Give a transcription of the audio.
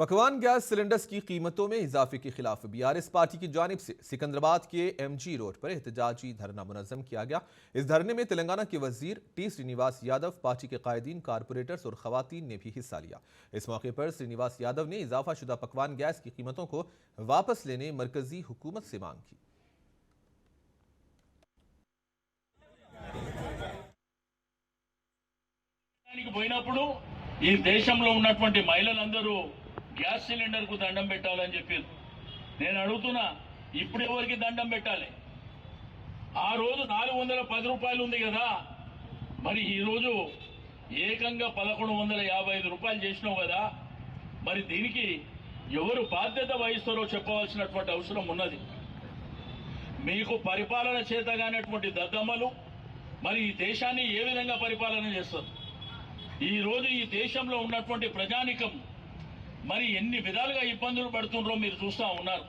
पकवान gas cylinders की कीमतों में इजाफे के खिलाफ बीआरएस पार्टी की जानिब से सिकंदराबाद के एमजी रोड पर एहतजाजी धरना मुनज़्ज़म किया गया। इस धरने में तेलंगाना के वजीर टी श्रीनिवास यादव, पार्टी के कायदीन, कारपोरेटर्स और खवातीन ने भी हिस्सा लिया। इस मौके पर श्रीनिवास यादव ने इजाफा शुदा पकवान गैस की कीमतों को वापस लेने मरकजी हुकूमत से मांग की। ఈ దేశంలో ఉన్నటువంటి మహిళలందరూ గ్యాస్ సిలిండర్ కు దండం పెట్టాలని చెప్పారు. నేను అడుగుతున్నా, ఇప్పుడు ఎవరికి దండం పెట్టాలి? ఆ రోజు 410 రూపాయలు ఉంది కదా, మరి ఈ రోజు ఏకంగా 1155 రూపాయలు చేసినావు కదా, మరి దీనికి ఎవరు బాధ్యత వహిస్తారో చెప్పవలసినటువంటి అవసరం ఉన్నది. మీకు పరిపాలన చేతగానటువంటి దద్దమ్మలు మరి ఈ దేశాన్ని ఏ విధంగా పరిపాలన చేస్తారు? ఈ రోజు ఈ దేశంలో ఉన్నటువంటి ప్రజానికం మరి ఎన్ని విధాలుగా ఇబ్బందులు పడుతుండ్రో మీరు చూస్తా ఉన్నారు.